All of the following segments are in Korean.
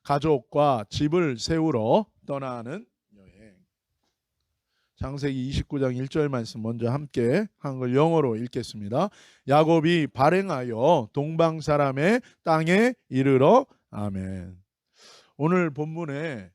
가족과 집을 세우러 떠나는 여행. 창세기 29장 1절 말씀 먼저 함께 한글 영어로 읽겠습니다. 야곱이 발행하여 동방 사람의 땅에 이르러. 아멘. 오늘 본문의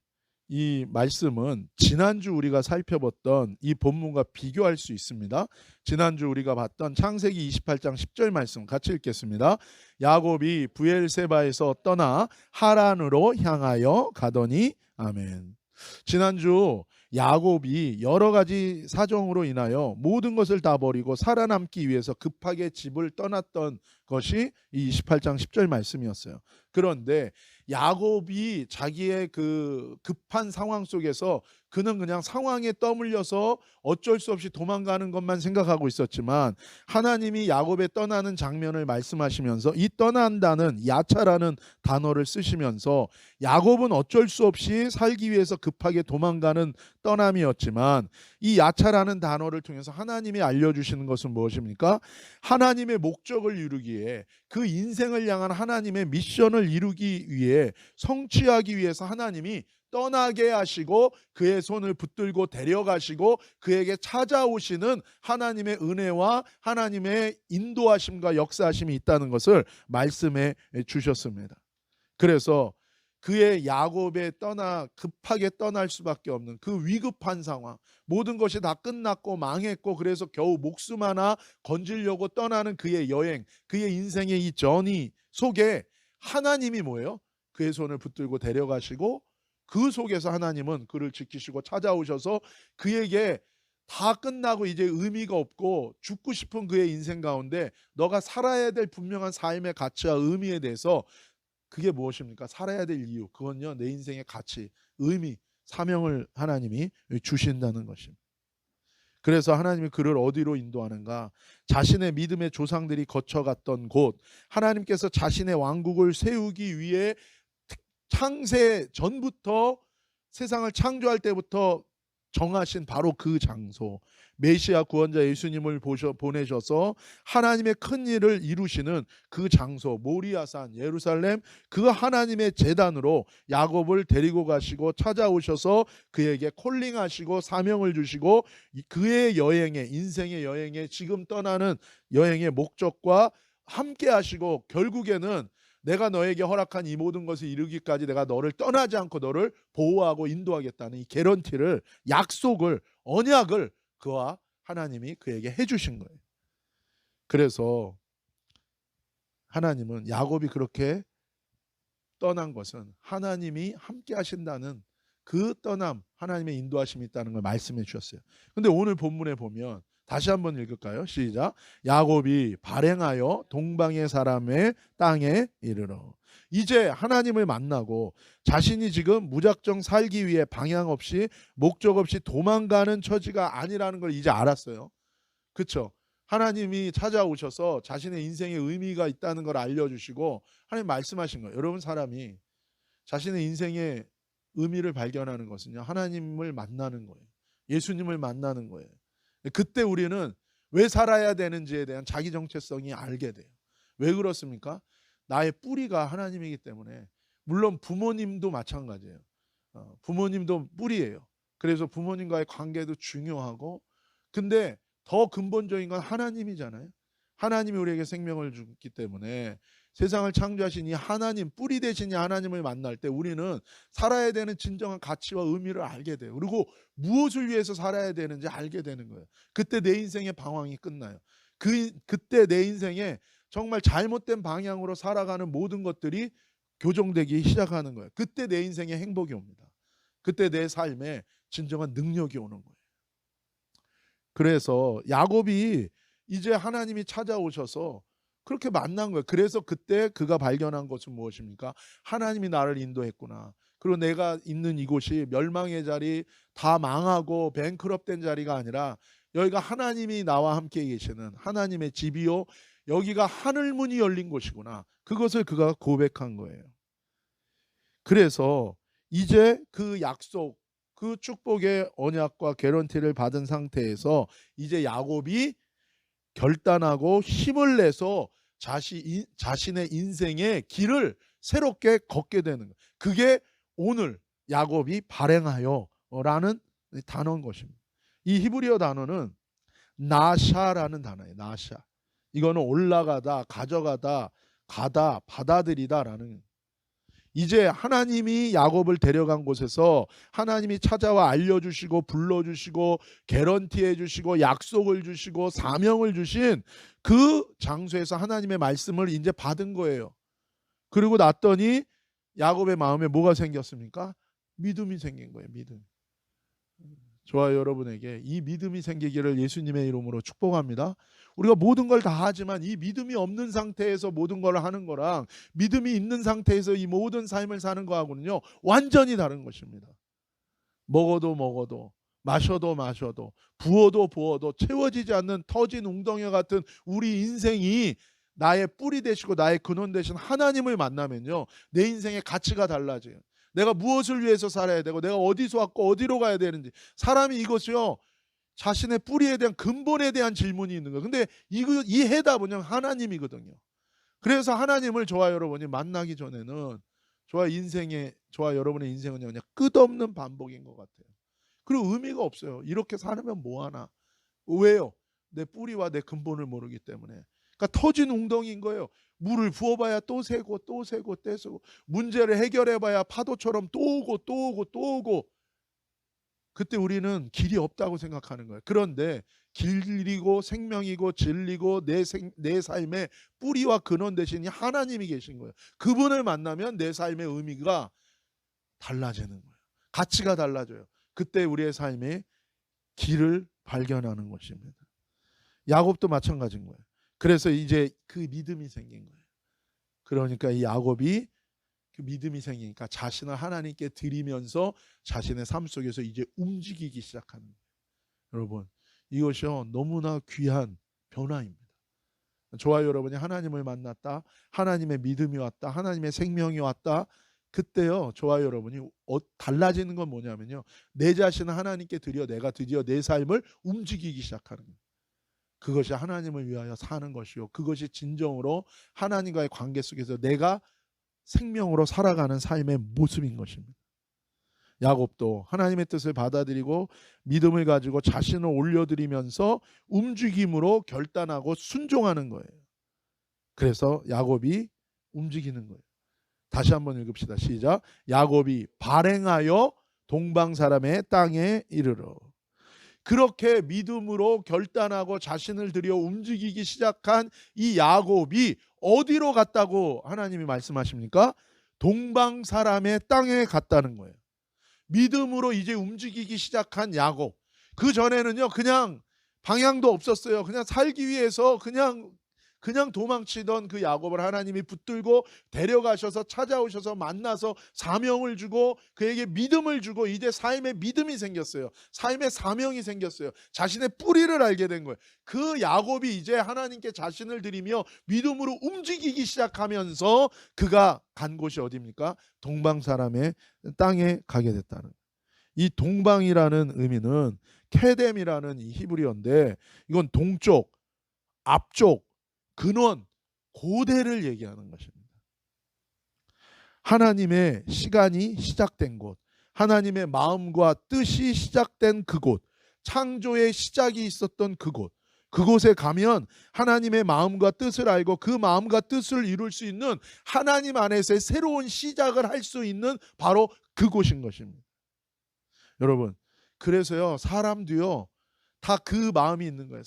이 말씀은 지난주 우리가 살펴봤던 이 본문과 비교할 수 있습니다. 지난주 우리가 봤던 창세기 28장 10절 말씀 같이 읽겠습니다. 야곱이 브엘세바에서 떠나 하란으로 향하여 가더니. 아멘. 지난주 야곱이 여러 가지 사정으로 인하여 모든 것을 다 버리고 살아남기 위해서 급하게 집을 떠났던 것이 이 28장 10절 말씀이었어요. 그런데 야곱이 자기의 그 급한 상황 속에서 그는 그냥 상황에 떠밀려서 어쩔 수 없이 도망가는 것만 생각하고 있었지만, 하나님이 야곱의 떠나는 장면을 말씀하시면서 이 떠난다는 야차라는 단어를 쓰시면서 야곱은 어쩔 수 없이 살기 위해서 급하게 도망가는 떠남이었지만, 이 야차라는 단어를 통해서 하나님이 알려주시는 것은 무엇입니까? 하나님의 목적을 이루기에, 그 인생을 향한 하나님의 미션을 이루기 위해, 성취하기 위해서 하나님이 떠나게 하시고 그의 손을 붙들고 데려가시고 그에게 찾아오시는 하나님의 은혜와 하나님의 인도하심과 역사하심이 있다는 것을 말씀해 주셨습니다. 그래서 그의 야곱의 급하게 떠날 수밖에 없는 그 위급한 상황, 모든 것이 다 끝났고 망했고 그래서 겨우 목숨 하나 건지려고 떠나는 그의 여행, 그의 인생의 이 저니 속에 하나님이 뭐예요? 그의 손을 붙들고 데려가시고 그 속에서 하나님은 그를 지키시고 찾아오셔서 그에게 다 끝나고 이제 의미가 없고 죽고 싶은 그의 인생 가운데 너가 살아야 될 분명한 삶의 가치와 의미에 대해서, 그게 무엇입니까? 살아야 될 이유, 그건요 내 인생의 가치, 의미, 사명을 하나님이 주신다는 것입니다. 그래서 하나님이 그를 어디로 인도하는가? 자신의 믿음의 조상들이 거쳐갔던 곳, 하나님께서 자신의 왕국을 세우기 위해 창세 전부터, 세상을 창조할 때부터 정하신 바로 그 장소, 메시아 구원자 예수님을 보내셔서 하나님의 큰 일을 이루시는 그 장소, 모리아산 예루살렘, 그 하나님의 제단으로 야곱을 데리고 가시고 찾아오셔서 그에게 콜링하시고 사명을 주시고 그의 여행에, 인생의 여행에, 지금 떠나는 여행의 목적과 함께 하시고, 결국에는 내가 너에게 허락한 이 모든 것을 이루기까지 내가 너를 떠나지 않고 너를 보호하고 인도하겠다는 이 개런티를, 약속을, 언약을 그와 하나님이 그에게 해주신 거예요. 그래서 하나님은 야곱이 그렇게 떠난 것은 하나님이 함께 하신다는 그 떠남, 하나님의 인도하심이 있다는 걸 말씀해 주셨어요. 근데 오늘 본문에 보면 다시 한번 읽을까요? 시작. 야곱이 발행하여 동방의 사람의 땅에 이르러. 이제 하나님을 만나고 자신이 지금 무작정 살기 위해 방향 없이 목적 없이 도망가는 처지가 아니라는 걸 이제 알았어요. 그렇죠? 하나님이 찾아오셔서 자신의 인생에 의미가 있다는 걸 알려주시고 하나님 말씀하신 거예요. 여러분, 사람이 자신의 인생의 의미를 발견하는 것은요, 하나님을 만나는 거예요. 예수님을 만나는 거예요. 그때 우리는 왜 살아야 되는지에 대한 자기 정체성이 알게 돼요. 왜 그렇습니까? 나의 뿌리가 하나님이기 때문에. 물론 부모님도 마찬가지예요. 부모님도 뿌리예요. 그래서 부모님과의 관계도 중요하고, 근데 더 근본적인 건 하나님이잖아요. 하나님이 우리에게 생명을 주기 때문에 세상을 창조하신 이 하나님, 뿌리 되신 이 하나님을 만날 때 우리는 살아야 되는 진정한 가치와 의미를 알게 돼요. 그리고 무엇을 위해서 살아야 되는지 알게 되는 거예요. 그때 내 인생의 방황이 끝나요. 그때 내 인생에 정말 잘못된 방향으로 살아가는 모든 것들이 교정되기 시작하는 거예요. 그때 내 인생에 행복이 옵니다. 그때 내 삶에 진정한 능력이 오는 거예요. 그래서 야곱이 이제 하나님이 찾아오셔서 그렇게 만난 거예요. 그래서 그때 그가 발견한 것은 무엇입니까? 하나님이 나를 인도했구나. 그리고 내가 있는 이곳이 멸망의 자리, 다 망하고 뱅크럽된 자리가 아니라 여기가 하나님이 나와 함께 계시는 하나님의 집이요, 여기가 하늘문이 열린 곳이구나. 그것을 그가 고백한 거예요. 그래서 이제 그 약속, 그 축복의 언약과 개런티를 받은 상태에서 이제 야곱이 결단하고 힘을 내서 자신의 인생의 길을 새롭게 걷게 되는 거예요. 그게 오늘 야곱이 발행하여라는 단어인 것입니다. 이 히브리어 단어는 나샤라는 단어예요. 나샤. 이거는 올라가다, 가져가다, 가다, 받아들이다라는. 이제 하나님이 야곱을 데려간 곳에서 하나님이 찾아와 알려주시고 불러주시고 개런티해 주시고 약속을 주시고 사명을 주신 그 장소에서 하나님의 말씀을 이제 받은 거예요. 그리고 났더니 야곱의 마음에 뭐가 생겼습니까? 믿음이 생긴 거예요. 믿음. 저와 여러분에게 이 믿음이 생기기를 예수님의 이름으로 축복합니다. 우리가 모든 걸 다 하지만 이 믿음이 없는 상태에서 모든 걸 하는 거랑 믿음이 있는 상태에서 이 모든 삶을 사는 거하고는요 완전히 다른 것입니다. 먹어도 마셔도 부어도 채워지지 않는 터진 웅덩이와 같은 우리 인생이 나의 뿌리 되시고 나의 근원 되신 하나님을 만나면요 내 인생의 가치가 달라져요. 내가 무엇을 위해서 살아야 되고 내가 어디서 왔고 어디로 가야 되는지. 사람이 이것이요 자신의 뿌리에 대한 근본에 대한 질문이 있는 거예요. 근데 이 해답은 하나님이거든요. 그래서 하나님을 저와 여러분이 만나기 전에는 저와 여러분의 인생은 그냥 끝없는 반복인 것 같아요. 그리고 의미가 없어요. 이렇게 살면 뭐하나. 왜요? 내 뿌리와 내 근본을 모르기 때문에. 그러니까 터진 웅덩이인 거예요. 물을 부어봐야 또 새고 또 새고 떼쓰고 문제를 해결해봐야 파도처럼 또 오고 그때 우리는 길이 없다고 생각하는 거예요. 그런데 길이고 생명이고 진리고 내 삶의 뿌리와 근원 되시니 하나님이 계신 거예요. 그분을 만나면 내 삶의 의미가 달라지는 거예요. 가치가 달라져요. 그때 우리의 삶의 길을 발견하는 것입니다. 야곱도 마찬가지인 거예요. 그래서 이제 그 믿음이 생긴 거예요. 그러니까 이 야곱이 그 믿음이 생기니까 자신을 하나님께 드리면서 자신의 삶 속에서 이제 움직이기 시작하는 거예요. 여러분 이것이요 너무나 귀한 변화입니다. 저와 여러분이 하나님을 만났다, 하나님의 믿음이 왔다, 하나님의 생명이 왔다. 그때요 저와 여러분이 달라지는 건 뭐냐면요 내 자신을 하나님께 드려 내가 드디어 내 삶을 움직이기 시작하는 거예요. 그것이 하나님을 위하여 사는 것이요 그것이 진정으로 하나님과의 관계 속에서 내가 생명으로 살아가는 삶의 모습인 것입니다. 야곱도 하나님의 뜻을 받아들이고 믿음을 가지고 자신을 올려드리면서 움직임으로 결단하고 순종하는 거예요. 그래서 야곱이 움직이는 거예요. 다시 한번 읽읍시다. 시작. 야곱이 발행하여 동방 사람의 땅에 이르러. 그렇게 믿음으로 결단하고 자신을 들여 움직이기 시작한 이 야곱이 어디로 갔다고 하나님이 말씀하십니까? 동방 사람의 땅에 갔다는 거예요. 믿음으로 이제 움직이기 시작한 야곱. 그 전에는요 그냥 방향도 없었어요. 그냥 살기 위해서 그냥 도망치던 그 야곱을 하나님이 붙들고 데려가셔서 찾아오셔서 만나서 사명을 주고 그에게 믿음을 주고 이제 삶의 믿음이 생겼어요. 삶의 사명이 생겼어요. 자신의 뿌리를 알게 된 거예요. 그 야곱이 이제 하나님께 자신을 드리며 믿음으로 움직이기 시작하면서 그가 간 곳이 어디입니까? 동방 사람의 땅에 가게 됐다는 거예요. 이 동방이라는 의미는 케뎀이라는 이 히브리어인데 이건 동쪽, 앞쪽, 근원, 고대를 얘기하는 것입니다. 하나님의 시간이 시작된 곳, 하나님의 마음과 뜻이 시작된 그곳, 창조의 시작이 있었던 그곳, 그곳에 가면 하나님의 마음과 뜻을 알고 그 마음과 뜻을 이룰 수 있는 하나님 안에서의 새로운 시작을 할 수 있는 바로 그곳인 것입니다. 여러분 그래서요 사람도요 다 그 마음이 있는 거예요.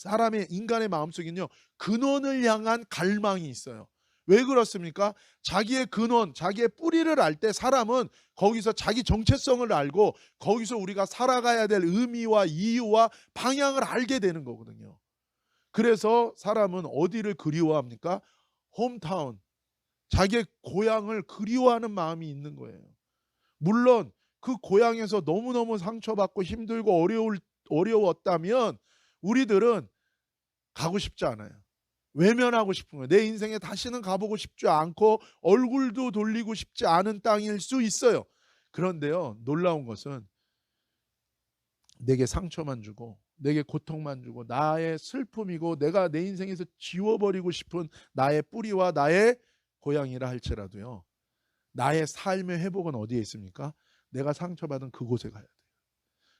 인간의 마음속에는요 근원을 향한 갈망이 있어요. 왜 그렇습니까? 자기의 근원, 자기의 뿌리를 알 때 사람은 거기서 자기 정체성을 알고 거기서 우리가 살아가야 될 의미와 이유와 방향을 알게 되는 거거든요. 그래서 사람은 어디를 그리워합니까? 홈타운, 자기의 고향을 그리워하는 마음이 있는 거예요. 물론 그 고향에서 너무너무 상처받고 힘들고 어려웠다면 우리들은 가고 싶지 않아요. 외면하고 싶은 거예요. 내 인생에 다시는 가보고 싶지 않고 얼굴도 돌리고 싶지 않은 땅일 수 있어요. 그런데요 놀라운 것은 내게 상처만 주고 내게 고통만 주고 나의 슬픔이고 내가 내 인생에서 지워버리고 싶은 나의 뿌리와 나의 고향이라 할지라도요 나의 삶의 회복은 어디에 있습니까? 내가 상처받은 그곳에 가야 돼요.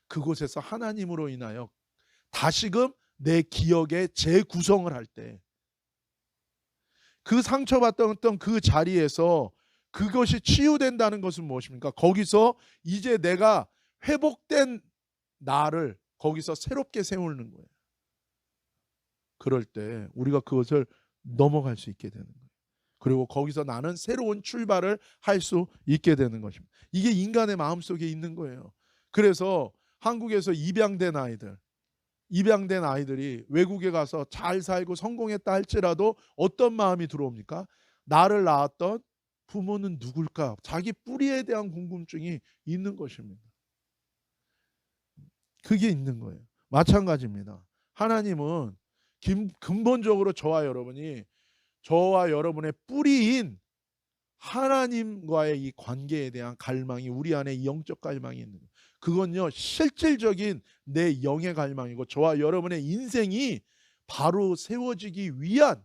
그곳에서 하나님으로 인하여 다시금 내 기억에 재구성을 할 때 그 상처받던 그 자리에서 그것이 치유된다는 것은 무엇입니까? 거기서 이제 내가 회복된 나를 거기서 새롭게 세우는 거예요. 그럴 때 우리가 그것을 넘어갈 수 있게 되는 거예요. 그리고 거기서 나는 새로운 출발을 할 수 있게 되는 것입니다. 이게 인간의 마음속에 있는 거예요. 그래서 한국에서 입양된 아이들이 외국에 가서 잘 살고 성공했다 할지라도 어떤 마음이 들어옵니까? 나를 낳았던 부모는 누굴까? 자기 뿌리에 대한 궁금증이 있는 것입니다. 그게 있는 거예요. 마찬가지입니다. 하나님은 근본적으로 저와 여러분의 뿌리인 하나님과의 이 관계에 대한 갈망이 우리 안에 이 영적 갈망이 있는 거예요. 그건요 실질적인 내 영의 갈망이고 저와 여러분의 인생이 바로 세워지기 위한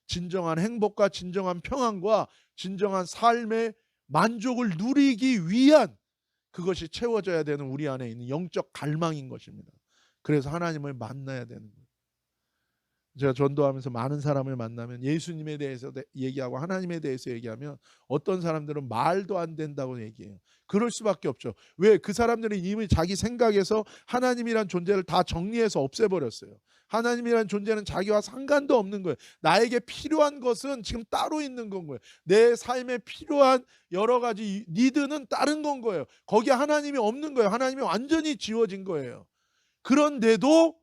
진정한 행복과 진정한 평안과 진정한 삶의 만족을 누리기 위한 그것이 채워져야 되는 우리 안에 있는 영적 갈망인 것입니다. 그래서 하나님을 만나야 되는 거예요. 제가 전도하면서 많은 사람을 만나면 예수님에 대해서 얘기하고 하나님에 대해서 얘기하면 어떤 사람들은 말도 안 된다고 얘기해요. 그럴 수밖에 없죠. 왜? 그 사람들은 이미 자기 생각에서 하나님이란 존재를 다 정리해서 없애버렸어요. 하나님이란 존재는 자기와 상관도 없는 거예요. 나에게 필요한 것은 지금 따로 있는 건 거예요. 내 삶에 필요한 여러 가지 니드는 다른 건 거예요. 거기에 하나님이 없는 거예요. 하나님이 완전히 지워진 거예요. 그런데도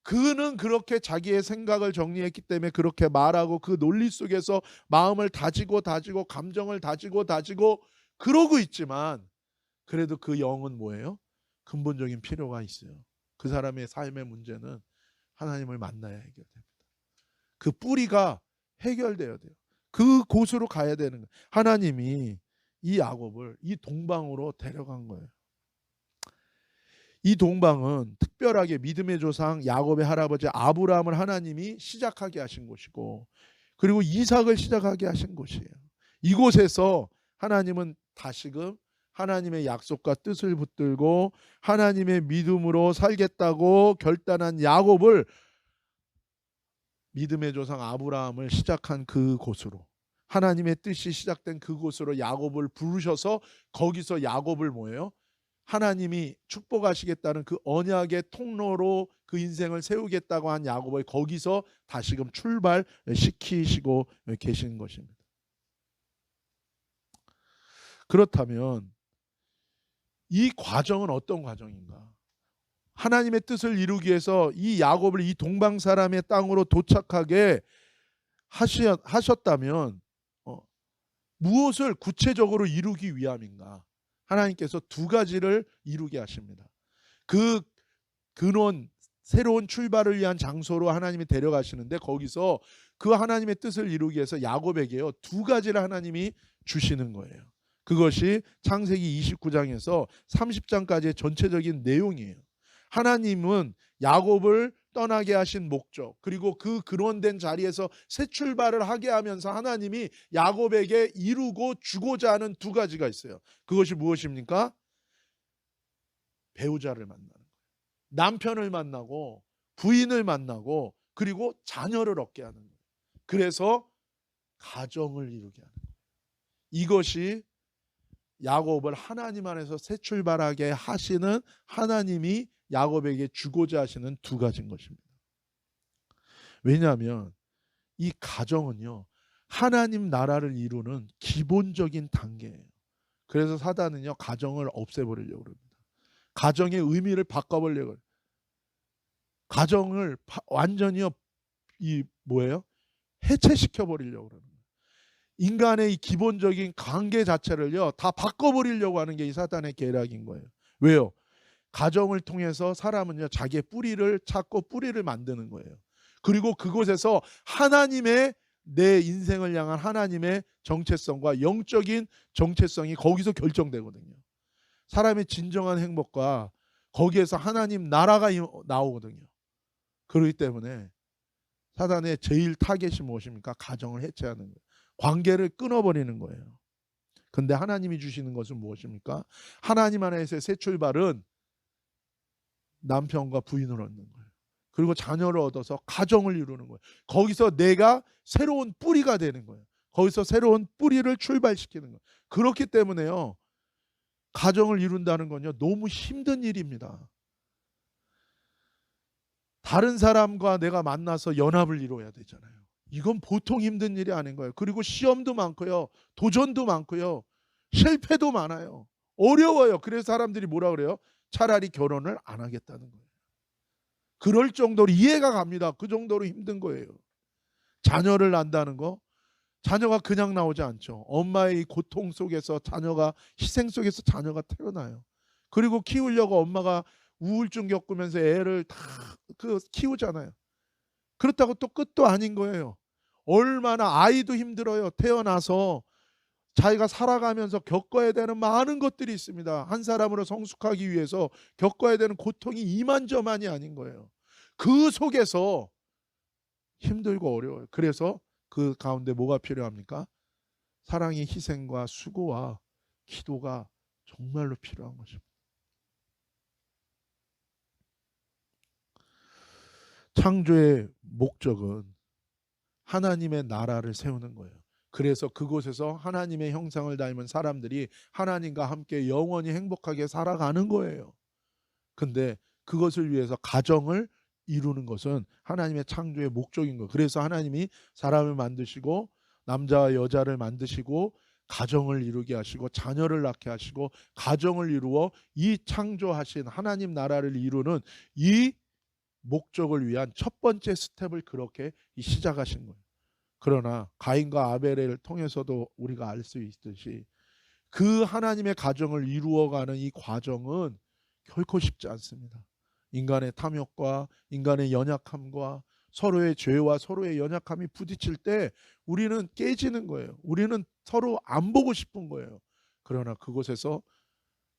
그는 그렇게 자기의 생각을 정리했기 때문에 그렇게 말하고 그 논리 속에서 마음을 다지고 감정을 다지고 그러고 있지만 그래도 그 영은 뭐예요? 근본적인 필요가 있어요. 그 사람의 삶의 문제는 하나님을 만나야 해결됩니다. 그 뿌리가 해결되어야 돼요. 그 곳으로 가야 되는 거예요. 하나님이 이 야곱을 이 동방으로 데려간 거예요. 이 동방은 특별하게 믿음의 조상 야곱의 할아버지 아브라함을 하나님이 시작하게 하신 곳이고 그리고 이삭을 시작하게 하신 곳이에요. 이곳에서 하나님은 다시금 하나님의 약속과 뜻을 붙들고 하나님의 믿음으로 살겠다고 결단한 야곱을 믿음의 조상 아브라함을 시작한 그곳으로 하나님의 뜻이 시작된 그곳으로 야곱을 부르셔서 거기서 야곱을 뭐예요? 하나님이 축복하시겠다는 그 언약의 통로로 그 인생을 세우겠다고 한 야곱을 거기서 다시금 출발시키시고 계신 것입니다. 그렇다면 이 과정은 어떤 과정인가? 하나님의 뜻을 이루기 위해서 이 야곱을 이 동방 사람의 땅으로 도착하게 하셨다면 무엇을 구체적으로 이루기 위함인가? 하나님께서 두 가지를 이루게 하십니다. 그 근원 새로운 출발을 위한 장소로 하나님이 데려가시는데 거기서 그 하나님의 뜻을 이루기 위해서 야곱에게요 두 가지를 하나님이 주시는 거예요. 그것이 창세기 29장에서 30장까지의 전체적인 내용이에요. 하나님은 야곱을 떠나게 하신 목적 그리고 그 근원된 자리에서 새 출발을 하게 하면서 하나님이 야곱에게 이루고 주고자 하는 두 가지가 있어요. 그것이 무엇입니까? 배우자를 만나는 거예요. 남편을 만나고 부인을 만나고 그리고 자녀를 얻게 하는 거예요. 그래서 가정을 이루게 하는 거예요. 이것이 야곱을 하나님 안에서 새 출발하게 하시는 하나님이 야곱에게 주고자 하시는 두 가지인 것입니다. 왜냐하면 이 가정은요 하나님 나라를 이루는 기본적인 단계예요. 그래서 사단은요 가정을 없애버리려고 합니다. 가정의 의미를 바꿔버리려고 해요. 가정을 완전히요 해체시켜버리려고 그러는 거예요. 인간의 이 기본적인 관계 자체를요 다 바꿔버리려고 하는 게 이 사단의 계략인 거예요. 왜요? 가정을 통해서 사람은요 자기의 뿌리를 찾고 뿌리를 만드는 거예요. 그리고 그곳에서 하나님의 내 인생을 향한 하나님의 정체성과 영적인 정체성이 거기서 결정되거든요. 사람의 진정한 행복과 거기에서 하나님 나라가 나오거든요. 그렇기 때문에 사단의 제일 타겟이 무엇입니까? 가정을 해체하는 거예요. 관계를 끊어버리는 거예요. 근데 하나님이 주시는 것은 무엇입니까? 하나님 안에서의 새 출발은 남편과 부인을 얻는 거예요. 그리고 자녀를 얻어서 가정을 이루는 거예요. 거기서 내가 새로운 뿌리가 되는 거예요. 거기서 새로운 뿌리를 출발시키는 거예요. 그렇기 때문에요, 가정을 이룬다는 건요, 너무 힘든 일입니다. 다른 사람과 내가 만나서 연합을 이루어야 되잖아요. 이건 보통 힘든 일이 아닌 거예요. 그리고 시험도 많고요, 도전도 많고요, 실패도 많아요. 어려워요. 그래서 사람들이 뭐라 그래요? 차라리 결혼을 안 하겠다는 거예요. 그럴 정도로 이해가 갑니다. 그 정도로 힘든 거예요. 자녀를 낳는다는 거, 자녀가 그냥 나오지 않죠. 엄마의 고통 속에서, 자녀가 희생 속에서 자녀가 태어나요. 그리고 키우려고 엄마가 우울증 겪으면서 애를 다 키우잖아요. 그렇다고 또 끝도 아닌 거예요. 얼마나 아이도 힘들어요. 태어나서 자기가 살아가면서 겪어야 되는 많은 것들이 있습니다. 한 사람으로 성숙하기 위해서 겪어야 되는 고통이 이만저만이 아닌 거예요. 그 속에서 힘들고 어려워요. 그래서 그 가운데 뭐가 필요합니까? 사랑의 희생과 수고와 기도가 정말로 필요한 것입니다. 창조의 목적은 하나님의 나라를 세우는 거예요. 그래서 그곳에서 하나님의 형상을 닮은 사람들이 하나님과 함께 영원히 행복하게 살아가는 거예요. 근데 그것을 위해서 가정을 이루는 것은 하나님의 창조의 목적인 거예요. 그래서 하나님이 사람을 만드시고 남자와 여자를 만드시고 가정을 이루게 하시고 자녀를 낳게 하시고 가정을 이루어 이 창조하신 하나님 나라를 이루는 이 목적을 위한 첫 번째 스텝을 그렇게 시작하신 거예요. 그러나 가인과 아벨을 통해서도 우리가 알 수 있듯이 그 하나님의 가정을 이루어가는 이 과정은 결코 쉽지 않습니다. 인간의 탐욕과 인간의 연약함과 서로의 죄와 서로의 연약함이 부딪힐 때 우리는 깨지는 거예요. 우리는 서로 안 보고 싶은 거예요. 그러나 그곳에서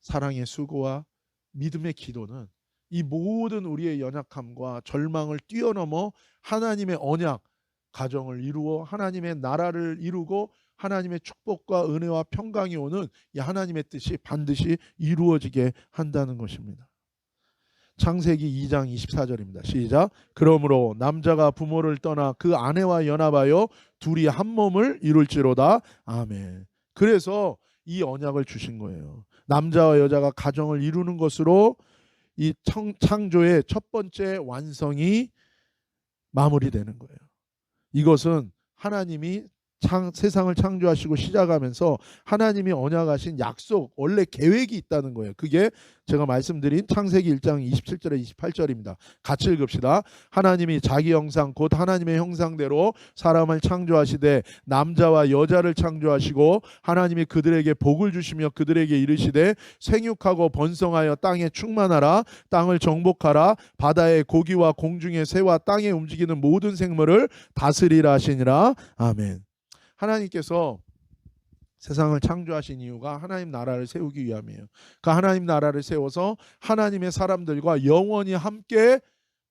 사랑의 수고와 믿음의 기도는 이 모든 우리의 연약함과 절망을 뛰어넘어 하나님의 언약, 가정을 이루어 하나님의 나라를 이루고 하나님의 축복과 은혜와 평강이 오는 이 하나님의 뜻이 반드시 이루어지게 한다는 것입니다. 창세기 2장 24절입니다. 시작. 그러므로 남자가 부모를 떠나 그 아내와 연합하여 둘이 한 몸을 이룰지로다. 아멘. 그래서 이 언약을 주신 거예요. 남자와 여자가 가정을 이루는 것으로 이 창조의 첫 번째 완성이 마무리되는 거예요. 이것은 하나님이 세상을 창조하시고 시작하면서 하나님이 언약하신 약속, 원래 계획이 있다는 거예요. 그게 제가 말씀드린 창세기 1장 27절에 28절입니다. 같이 읽읍시다. 하나님이 자기 형상 곧 하나님의 형상대로 사람을 창조하시되 남자와 여자를 창조하시고 하나님이 그들에게 복을 주시며 그들에게 이르시되 생육하고 번성하여 땅에 충만하라. 땅을 정복하라. 바다의 고기와 공중의 새와 땅에 움직이는 모든 생물을 다스리라 하시니라. 아멘. 하나님께서 세상을 창조하신 이유가 하나님 나라를 세우기 위함이에요. 그 하나님 나라를 세워서 하나님의 사람들과 영원히 함께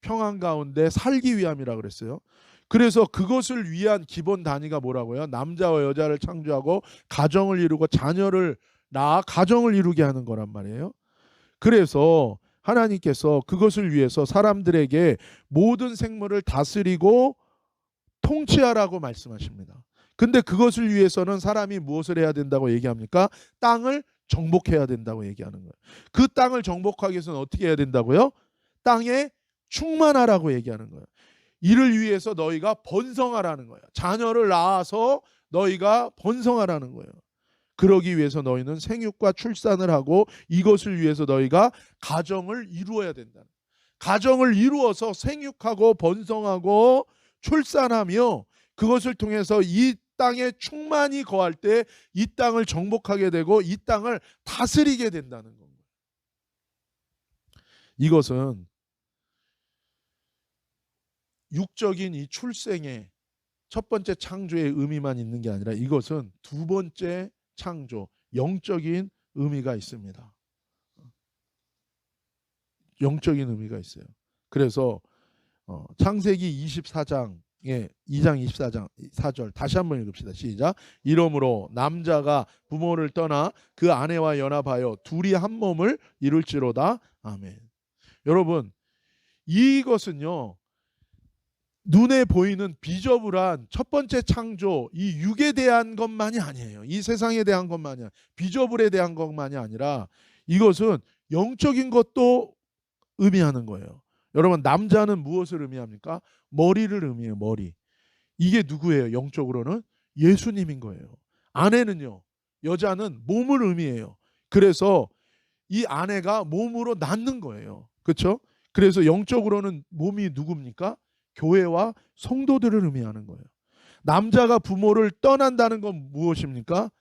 평안 가운데 살기 위함이라 그랬어요. 그래서 그것을 위한 기본 단위가 뭐라고요? 남자와 여자를 창조하고 가정을 이루고 자녀를 낳아 가정을 이루게 하는 거란 말이에요. 그래서 하나님께서 그것을 위해서 사람들에게 모든 생물을 다스리고 통치하라고 말씀하십니다. 근데 그것을 위해서는 사람이 무엇을 해야 된다고 얘기합니까? 땅을 정복해야 된다고 얘기하는 거예요. 그 땅을 정복하기 위해서는 어떻게 해야 된다고요? 땅에 충만하라고 얘기하는 거예요. 이를 위해서 너희가 번성하라는 거예요. 자녀를 낳아서 너희가 번성하라는 거예요. 그러기 위해서 너희는 생육과 출산을 하고 이것을 위해서 너희가 가정을 이루어야 된다. 가정을 이루어서 생육하고 번성하고 출산하며 그것을 통해서 이 땅에 충만히 거할 때 이 땅을 정복하게 되고 이 땅을 다스리게 된다는 겁니다. 이것은 육적인 이 출생의 첫 번째 창조의 의미만 있는 게 아니라 이것은 두 번째 창조, 영적인 의미가 있습니다. 영적인 의미가 있어요. 그래서 창세기 24장 2장 24장 4절 다시 한번 읽읍시다. 시작. 이러므로 남자가 부모를 떠나 그 아내와 연합하여 둘이 한 몸을 이룰지로다. 아멘. 여러분, 이것은요, 눈에 보이는 비저불한 첫 번째 창조, 이 육에 대한 것만이 아니에요. 이 세상에 대한 것만이 아니라, 비저불에 대한 것만이 아니라 이것은 영적인 것도 의미하는 거예요. 여러분, 남자는 무엇을 의미합니까? 머리를 의미해요. 머리. 이게 누구예요? 영적으로는 예수님인 거예요. 아내는요, 여자는 몸을 의미해요. 그래서 이 아내가 몸으로 낳는 거예요. 그렇죠? 그래서 영적으로는 몸이 누굽니까? 교회와 성도들을 의미하는 거예요. 남자가 부모를 떠난다는 건 무엇입니까?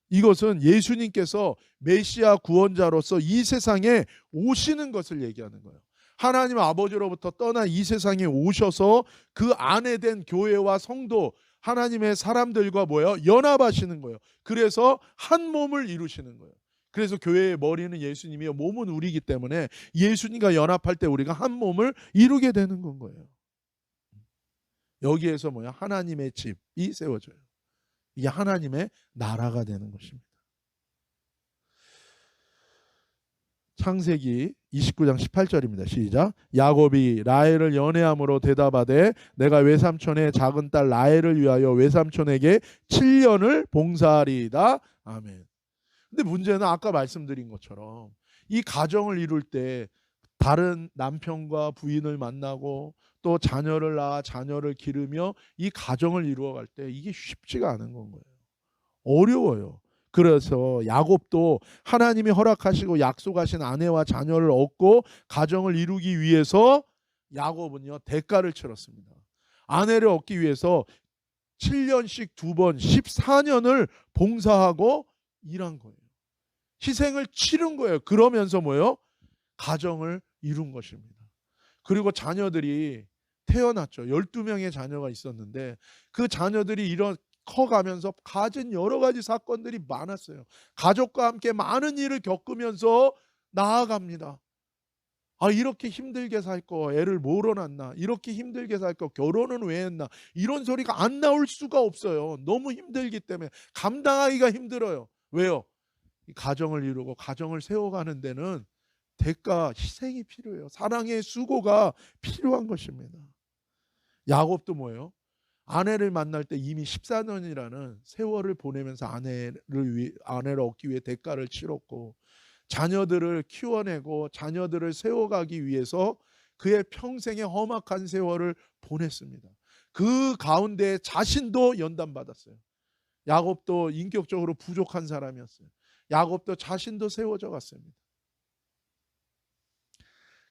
이것은 예수님께서 메시아 구원자로서 이 세상에 오시는 것을 얘기하는 거예요. 하나님 아버지로부터 떠나 이 세상에 오셔서 그 안에 된 교회와 성도, 하나님의 사람들과 뭐예요? 연합하시는 거예요. 그래서 한 몸을 이루시는 거예요. 그래서 교회의 머리는 예수님이요, 몸은 우리이기 때문에 예수님과 연합할 때 우리가 한 몸을 이루게 되는 건 거예요. 여기에서 뭐야? 하나님의 집이 세워져요. 이게 하나님의 나라가 되는 것입니다. 창세기 29장 18절입니다. 시작. 야곱이 라헬을 연애함으로 대답하되 내가 외삼촌의 작은 딸 라헬을 위하여 외삼촌에게 7년을 봉사하리이다. 아멘. 근데 문제는 아까 말씀드린 것처럼 이 가정을 이룰 때 다른 남편과 부인을 만나고 또 자녀를 낳아 자녀를 기르며 이 가정을 이루어갈 때 이게 쉽지가 않은 건 거예요. 어려워요. 그래서 야곱도 하나님이 허락하시고 약속하신 아내와 자녀를 얻고 가정을 이루기 위해서 야곱은요, 대가를 치렀습니다. 아내를 얻기 위해서 7년씩 2번 14년을 봉사하고 일한 거예요. 희생을 치른 거예요. 그러면서 뭐예요? 가정을 이룬 것입니다. 그리고 자녀들이 태어났죠. 12명의 자녀가 있었는데 그 자녀들이 커가면서 가진 여러 가지 사건들이 많았어요. 가족과 함께 많은 일을 겪으면서 나아갑니다. 아, 이렇게 힘들게 살 거 애를 뭐로 낳나, 이렇게 힘들게 살 거 결혼은 왜 했나, 이런 소리가 안 나올 수가 없어요. 너무 힘들기 때문에 감당하기가 힘들어요. 왜요? 이 가정을 이루고 가정을 세워가는 데는 대가, 희생이 필요해요. 사랑의 수고가 필요한 것입니다. 야곱도 아내를 만날 때 이미 14년이라는 세월을 보내면서 아내를 얻기 위해 대가를 치렀고, 자녀들을 키워내고 자녀들을 세워가기 위해서 그의 평생의 험악한 세월을 보냈습니다. 그 가운데 자신도 연단받았어요. 야곱도 인격적으로 부족한 사람이었어요. 야곱도 자신도 세워져 갔습니다.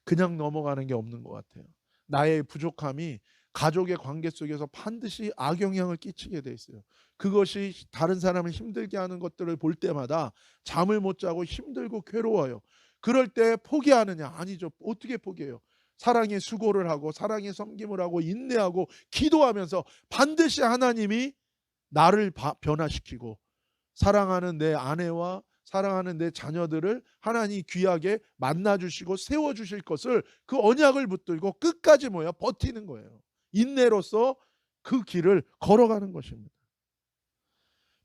그냥 넘어가는 게 없는 것 같아요. 나의 부족함이 가족의 관계 속에서 반드시 악영향을 끼치게 돼 있어요. 그것이 다른 사람을 힘들게 하는 것들을 볼 때마다 잠을 못 자고 힘들고 괴로워요. 그럴 때 포기하느냐? 아니죠. 어떻게 포기해요? 사랑의 수고를 하고 사랑의 섬김을 하고 인내하고 기도하면서 반드시 하나님이 나를 변화시키고 사랑하는 내 아내와 사랑하는 내 자녀들을 하나님이 귀하게 만나주시고 세워주실 것을, 그 언약을 붙들고 끝까지 버티는 거예요. 인내로서 그 길을 걸어가는 것입니다.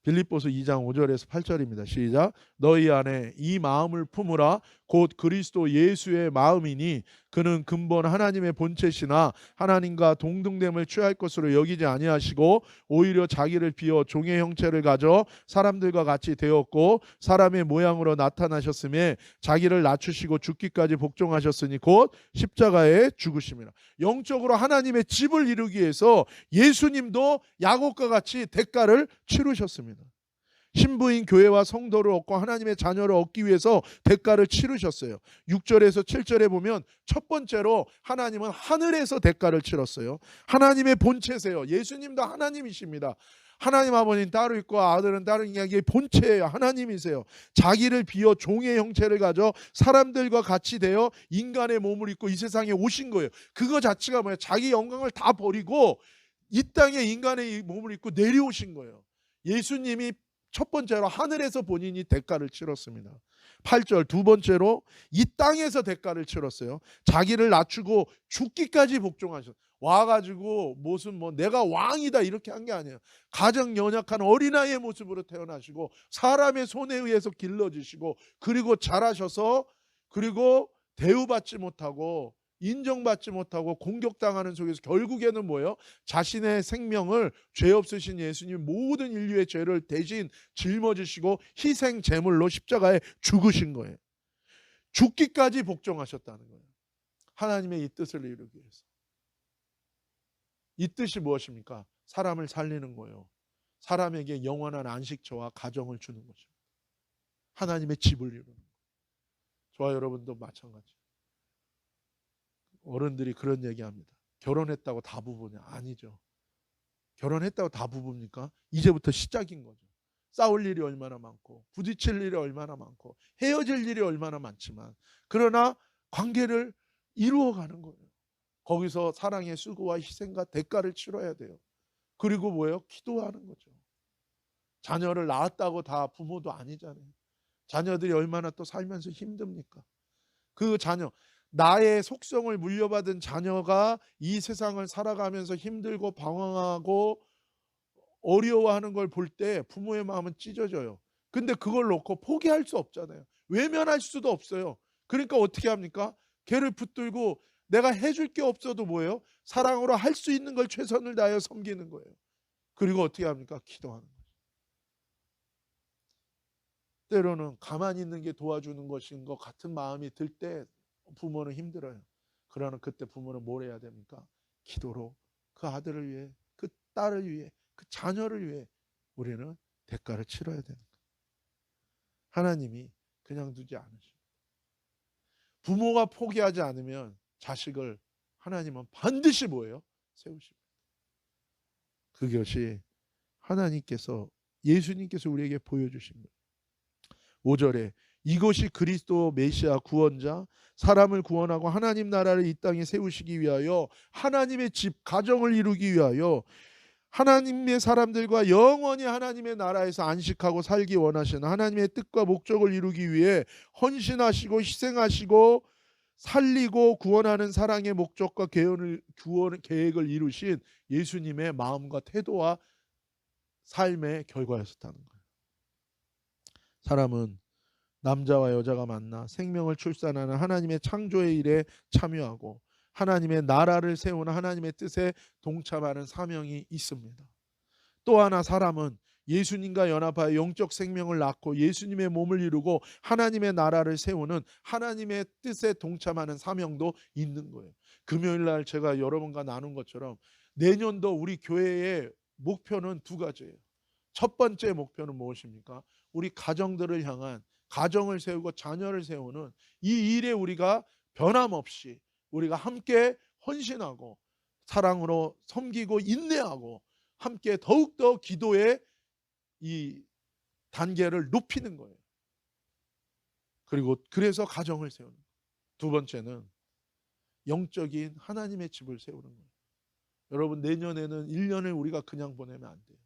빌립보서 2장 5절에서 8절입니다. 시작. 너희 안에 이 마음을 품으라. 곧 그리스도 예수의 마음이니 그는 근본 하나님의 본체시나 하나님과 동등됨을 취할 것으로 여기지 아니하시고 오히려 자기를 비어 종의 형체를 가져 사람들과 같이 되었고 사람의 모양으로 나타나셨음에 자기를 낮추시고 죽기까지 복종하셨으니 곧 십자가에 죽으심이라. 영적으로 하나님의 집을 이루기 위해서 예수님도 야곱과 같이 대가를 치르셨습니다. 신부인 교회와 성도를 얻고 하나님의 자녀를 얻기 위해서 대가를 치르셨어요. 6절에서 7절에 보면 첫 번째로 하나님은 하늘에서 대가를 치렀어요. 하나님의 본체세요. 예수님도 하나님이십니다. 하나님 아버지는 따로 있고 아들은 따로 있는 게 본체예요. 하나님이세요. 자기를 비어 종의 형체를 가져 사람들과 같이 되어 인간의 몸을 입고 이 세상에 오신 거예요. 그거 자체가 자기 영광을 다 버리고 이 땅에 인간의 몸을 입고 내려오신 거예요. 예수님이 첫 번째로 하늘에서 본인이 대가를 치렀습니다. 8절 두 번째로 이 땅에서 대가를 치렀어요. 자기를 낮추고 죽기까지 복종하셨어요. 와가지고 무슨 뭐 내가 왕이다 이렇게 한 게 아니에요. 가정 연약한 어린아이의 모습으로 태어나시고 사람의 손에 의해서 길러지시고 그리고 자라셔서 그리고 대우받지 못하고 인정받지 못하고 공격당하는 속에서 결국에는 뭐예요? 자신의 생명을 죄 없으신 예수님 모든 인류의 죄를 대신 짊어지시고 희생 제물로 십자가에 죽으신 거예요. 죽기까지 복종하셨다는 거예요. 하나님의 이 뜻을 이루기 위해서. 이 뜻이 무엇입니까? 사람을 살리는 거예요. 사람에게 영원한 안식처와 가정을 주는 거죠. 하나님의 집을 이루는 거예요. 저와 여러분도 마찬가지. 어른들이 그런 얘기합니다. 결혼했다고 다 부부냐? 아니죠. 결혼했다고 다 부부입니까? 이제부터 시작인 거죠. 싸울 일이 얼마나 많고 부딪힐 일이 얼마나 많고 헤어질 일이 얼마나 많지만 그러나 관계를 이루어가는 거예요. 거기서 사랑의 수고와 희생과 대가를 치러야 돼요. 그리고 뭐예요? 기도하는 거죠. 자녀를 낳았다고 다 부모도 아니잖아요. 자녀들이 얼마나 또 살면서 힘듭니까? 그 자녀, 나의 속성을 물려받은 자녀가 이 세상을 살아가면서 힘들고 방황하고 어려워하는 걸 볼 때 부모의 마음은 찢어져요. 근데 그걸 놓고 포기할 수 없잖아요. 외면할 수도 없어요. 그러니까 어떻게 합니까? 걔를 붙들고 내가 해줄 게 없어도 뭐예요? 사랑으로 할 수 있는 걸 최선을 다하여 섬기는 거예요. 그리고 어떻게 합니까? 기도하는 거예요. 때로는 가만히 있는 게 도와주는 것인 것 같은 마음이 들 때 부모는 힘들어요. 그러나 그때 부모는 뭘 해야 됩니까? 기도로 그 아들을 위해, 그 딸을 위해, 그 자녀를 위해 우리는 대가를 치러야 되는 거예요. 하나님이 그냥 두지 않으십니다. 부모가 포기하지 않으면 자식을 하나님은 반드시 뭐예요? 세우십니다. 그것이 하나님께서 예수님께서 우리에게 보여주신 거예요. 5절에 이것이 그리스도 메시아 구원자 사람을 구원하고 하나님 나라를 이 땅에 세우시기 위하여 하나님의 집 가정을 이루기 위하여 하나님의 사람들과 영원히 하나님의 나라에서 안식하고 살기 원하시는 하나님의 뜻과 목적을 이루기 위해 헌신하시고 희생하시고 살리고 구원하는 사랑의 목적과 계획을 이루신 예수님의 마음과 태도와 삶의 결과였었다는 거예요. 사람은 남자와 여자가 만나 생명을 출산하는 하나님의 창조의 일에 참여하고 하나님의 나라를 세우는 하나님의 뜻에 동참하는 사명이 있습니다. 또 하나 사람은 예수님과 연합하여 영적 생명을 낳고 예수님의 몸을 이루고 하나님의 나라를 세우는 하나님의 뜻에 동참하는 사명도 있는 거예요. 금요일 날 제가 여러분과 나눈 것처럼 내년도 우리 교회의 목표는 두 가지예요. 첫 번째 목표는 무엇입니까? 우리 가정들을 향한 가정을 세우고 자녀를 세우는 이 일에 우리가 변함없이 우리가 함께 헌신하고 사랑으로 섬기고 인내하고 함께 더욱더 기도의 이 단계를 높이는 거예요. 그리고 그래서 가정을 세우는 거예요. 두 번째는 영적인 하나님의 집을 세우는 거예요. 여러분 내년에는 1년을 우리가 그냥 보내면 안 돼요.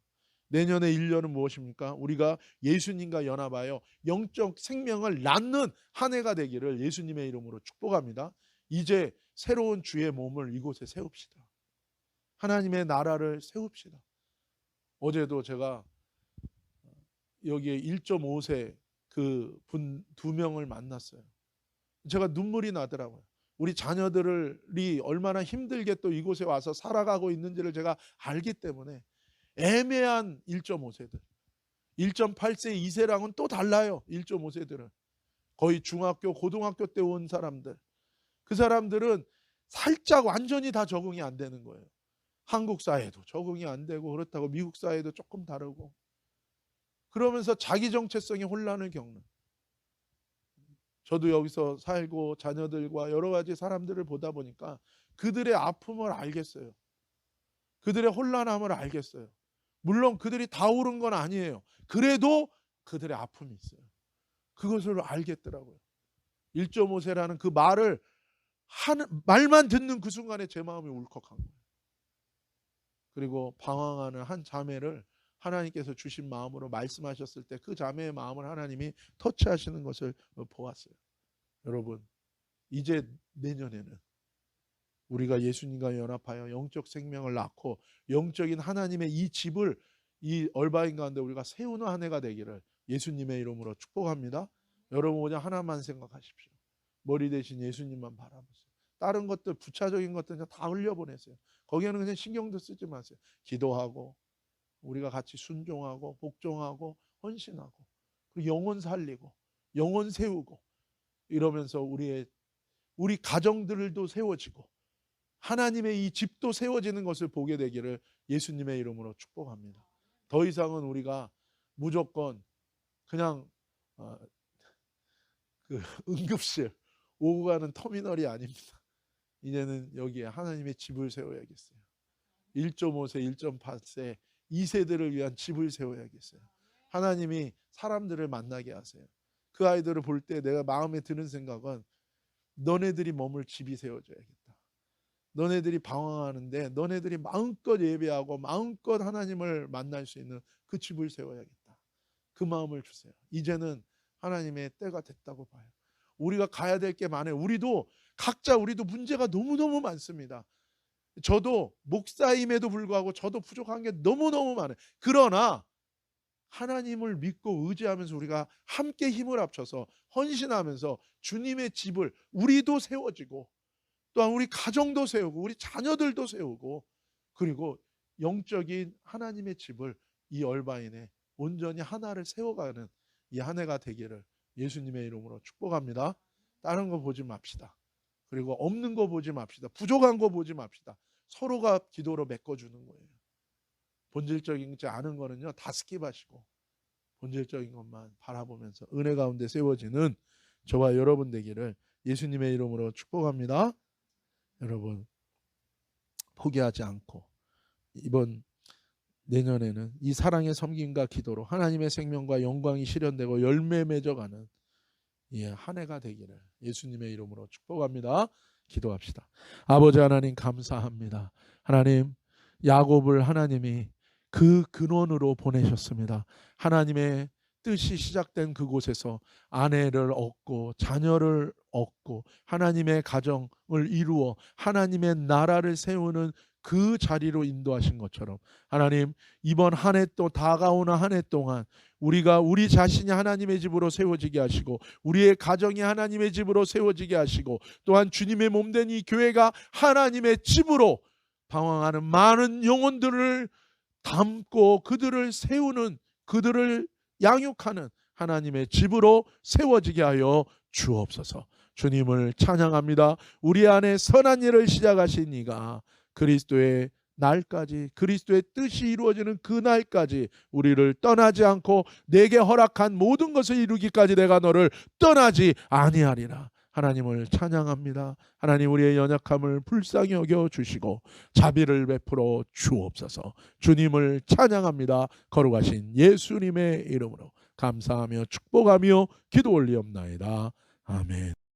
내년의 1년은 무엇입니까? 우리가 예수님과 연합하여 영적 생명을 낳는 한 해가 되기를 예수님의 이름으로 축복합니다. 이제 새로운 주의 몸을 이곳에 세웁시다. 하나님의 나라를 세웁시다. 어제도 제가 여기에 1.5세 그 분 2명을 만났어요. 제가 눈물이 나더라고요. 우리 자녀들이 얼마나 힘들게 또 이곳에 와서 살아가고 있는지를 제가 알기 때문에 애매한 1.5세들 1.8세 2세랑은 또 달라요. 1.5세들은 거의 중학교 고등학교 때 온 사람들. 그 사람들은 살짝 완전히 다 적응이 안 되는 거예요. 한국 사회도 적응이 안 되고 그렇다고 미국 사회도 조금 다르고 그러면서 자기 정체성의 혼란을 겪는. 저도 여기서 살고 자녀들과 여러 가지 사람들을 보다 보니까 그들의 아픔을 알겠어요. 그들의 혼란함을 알겠어요. 물론 그들이 다 옳은 건 아니에요. 그래도 그들의 아픔이 있어요. 그것을 알겠더라고요. 1.5세라는 그 말만 듣는 그 순간에 제 마음이 울컥한 거예요. 그리고 방황하는 한 자매를 하나님께서 주신 마음으로 말씀하셨을 때 그 자매의 마음을 하나님이 터치하시는 것을 보았어요. 여러분, 이제 내년에는 우리가 예수님과 연합하여 영적 생명을 낳고 영적인 하나님의 이 집을 이 얼바인 가운데 우리가 세우는 한 해가 되기를 예수님의 이름으로 축복합니다. 여러분 오늘 하나만 생각하십시오. 머리 대신 예수님만 바라보세요. 다른 것들 부차적인 것들 다 흘려보내세요. 거기에는 그냥 신경도 쓰지 마세요. 기도하고 우리가 같이 순종하고 복종하고 헌신하고 그리고 영혼 살리고 영혼 세우고 이러면서 우리 가정들도 세워지고 하나님의 이 집도 세워지는 것을 보게 되기를 예수님의 이름으로 축복합니다. 더 이상은 우리가 무조건 그냥 그 응급실 오고 가는 터미널이 아닙니다. 이제는 여기에 하나님의 집을 세워야겠어요. 1.5세, 1.8세 2세들을 위한 집을 세워야겠어요. 하나님이 사람들을 만나게 하세요. 그 아이들을 볼 때 내가 마음에 드는 생각은 너네들이 머물 집이 세워져야겠다. 너네들이 방황하는데 너네들이 마음껏 예배하고 마음껏 하나님을 만날 수 있는 그 집을 세워야겠다. 그 마음을 주세요. 이제는 하나님의 때가 됐다고 봐요. 우리가 가야 될 게 많아요. 우리도 문제가 너무너무 많습니다. 저도 목사임에도 불구하고 저도 부족한 게 너무너무 많아요. 그러나 하나님을 믿고 의지하면서 우리가 함께 힘을 합쳐서 헌신하면서 주님의 집을 우리도 세워지고 또한 우리 가정도 세우고 우리 자녀들도 세우고 그리고 영적인 하나님의 집을 이 얼바인에 온전히 하나를 세워가는 이 한 해가 되기를 예수님의 이름으로 축복합니다. 다른 거 보지 맙시다. 그리고 없는 거 보지 맙시다. 부족한 거 보지 맙시다. 서로가 기도로 메꿔주는 거예요. 본질적이지 않은 거는요 다 스킵하시고 본질적인 것만 바라보면서 은혜 가운데 세워지는 저와 여러분 되기를 예수님의 이름으로 축복합니다. 여러분 포기하지 않고 이번 내년에는 이 사랑의 섬김과 기도로 하나님의 생명과 영광이 실현되고 열매 맺어가는 이 한 해가 되기를 예수님의 이름으로 축복합니다. 기도합시다. 아버지 하나님 감사합니다. 하나님 야곱을 하나님이 그 근원으로 보내셨습니다. 하나님의 뜻이 시작된 그곳에서 아내를 얻고 자녀를 얻고 하나님의 가정을 이루어 하나님의 나라를 세우는 그 자리로 인도하신 것처럼 하나님 이번 한 해 또 다가오는 한 해 동안 우리가 우리 자신이 하나님의 집으로 세워지게 하시고 우리의 가정이 하나님의 집으로 세워지게 하시고 또한 주님의 몸된 이 교회가 하나님의 집으로 방황하는 많은 영혼들을 담고 그들을 세우는 그들을 양육하는 하나님의 집으로 세워지게 하여 주옵소서. 주님을 찬양합니다. 우리 안에 선한 일을 시작하신 이가 그리스도의 날까지 그리스도의 뜻이 이루어지는 그 날까지 우리를 떠나지 않고 내게 허락한 모든 것을 이루기까지 내가 너를 떠나지 아니하리라. 하나님을 찬양합니다. 하나님 우리의 연약함을 불쌍히 여겨 주시고 자비를 베풀어 주옵소서. 주님을 찬양합니다. 거룩하신 예수님의 이름으로 감사하며 축복하며 기도 올리옵나이다. 아멘.